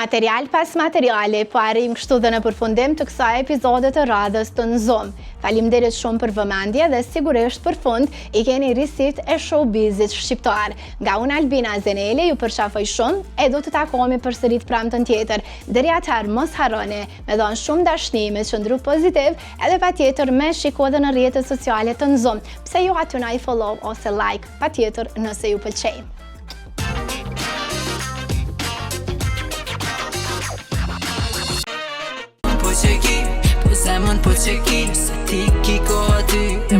Material pas materiali, po arrim kështu dhe në përfundim të kësaj epizode të radhës të Nzum. Faleminderit shumë për vëmendje dhe sigurisht për fund i keni risit e showbizit shqiptar. Nga unë Albina Zeneli ju përshafoj shumë e do të takohemi përsërit premtën tjetër. Deri atëherë mos harroni me dhënë shumë dashni, me qëndru pozitiv edhe patjetër me shiko dhe në rrjetet sociale të Nzum. Pse jo aty na i follow ose like, patjetër nëse ju pëlqej.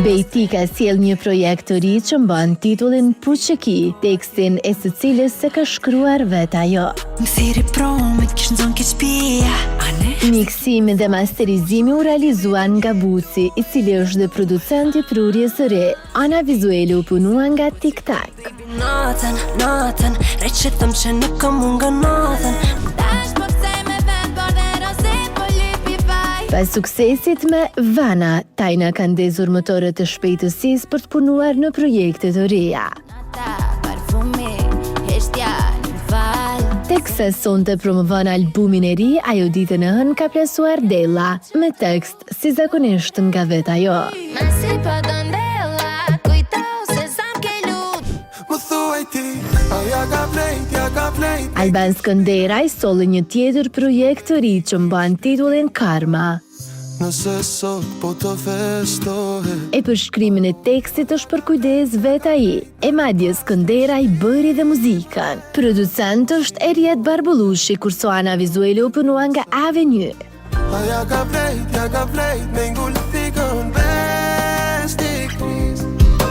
Bejtika sjell një projekt të ri që mban titullin Puçeki, tekstin e së cilës se ka shkruar vetë ajo. Miksimi dhe masterizimi u realizuan nga Buci, i cili është dhe producent i prurjes së re. Ana vizuele u punua nga TikTok. Pas suksesit me Vana, Tajna ka ndezur motorët e shpejtësisë për të punuar në projekte të reja. Teksa sonte promovon albumin e ri, ajo ditën e hënë ka plasuar Della, me tekst si zakonisht nga vetë ajo. Alban Skënderaj solli një tjetër projekt të ri që mban titullin Karma. E për shkrimin e tekstit është për kujdes vetë ai. E madje Skënderaj bëri dhe muzikën. Producent është Eriet Barbullushi, kurso ana vizuele u punua nga Avenue.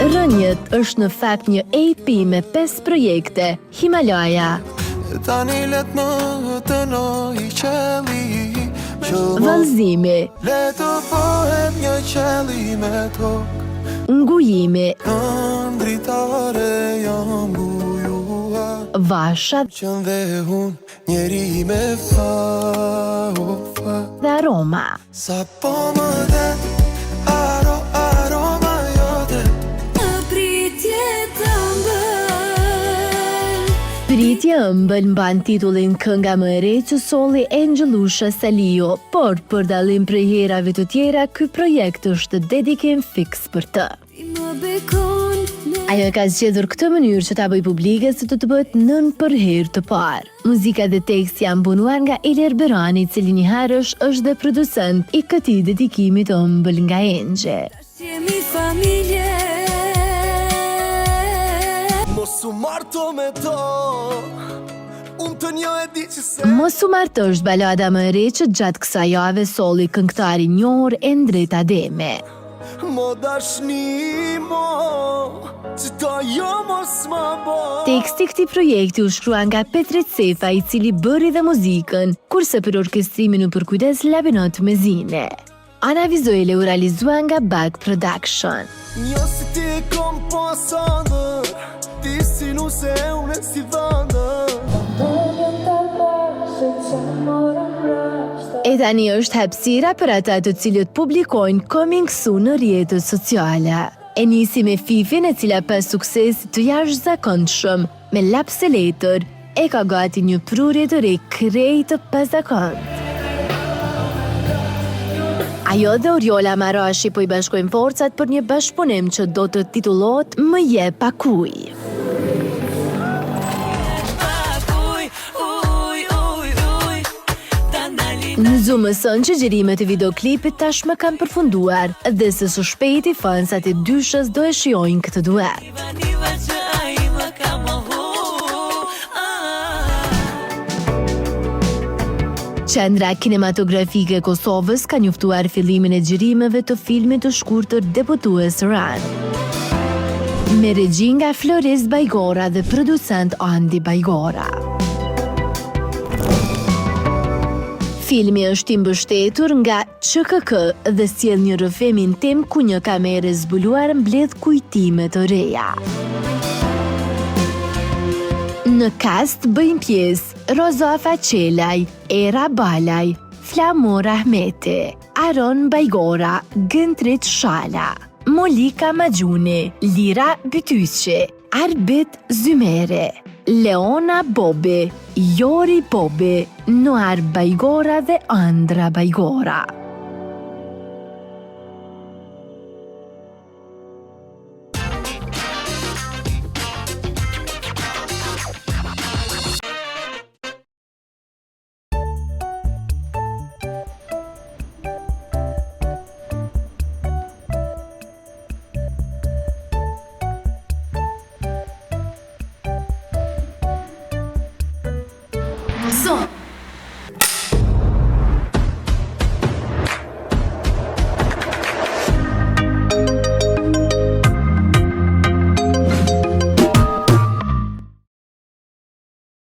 Rënjët është në fakt një EP me 5 projekte, Himalaya, Vallëzimi, Ngujimi, Vasha dhe Aroma. Pritje ëmbël mban titullin Kënga më e re që solli Angelusha Salio, por për dallim prej herave të tjera, ky projekt është dedikim fiks për të. Ajo ka zgjedhur këtë mënyrë që ta bëj publike se të bëhet nën për herë të parë. Muzika dhe tekst janë punuar nga Ilir Berani, i cili njëherësh është dhe producent i këtij dedikimi të ëmbël nga Engje. Mos u marto është balada më e re që gjatë kësaj jave solli këngëtari i njohur Endret Ademe. Teksti i këtij projekti u shkrua nga Petrit Sefa, i cili bëri dhe muzikën, kurse për orkestrimin u përkujdes Labinot Mezine. Ana vizuele u realizua nga Bag Production. E tani është hapësira për ata të cilët publikojnë coming soon në rrjetet sociale. E nisi me Fifin, e cila pas suksesit të jashtëzakonshëm me Lapse Letër, e ka gati një prurje të re krejt të pazakontë. Ajo dhe Oriola Marashi po i bashkojnë forcat për një bashkëpunim që do të titullohet Më je pakuj. Nzum mëson që xhirimet e videoklipit tashmë kanë përfunduar dhe se së shpejti fansat e dyshës do e shijojnë këtë duet. Qendra Kinematografike e Kosovës ka njoftuar fillimin e xhirimeve të filmit të shkurtër Deputues Ran, me regji nga Flores Bajgora dhe producent Andi Bajgora. Filmi është i mbështetur nga QKK dhe sjell një rrëfim intim ku një kamerë e zbuluar mbledh kujtime të reja. Në cast bëjnë pjesë Rozofa Qelaj, Era Balaj, Flamur Ahmeti, Aron Bajgora, Gëntrit Shala, Molika Maxhuni, Lira Bytyqi, Arbit Zymere, Leona Bobi, Jori Bobi, Noar Bajgora dhe Andra Bajgora. Zom.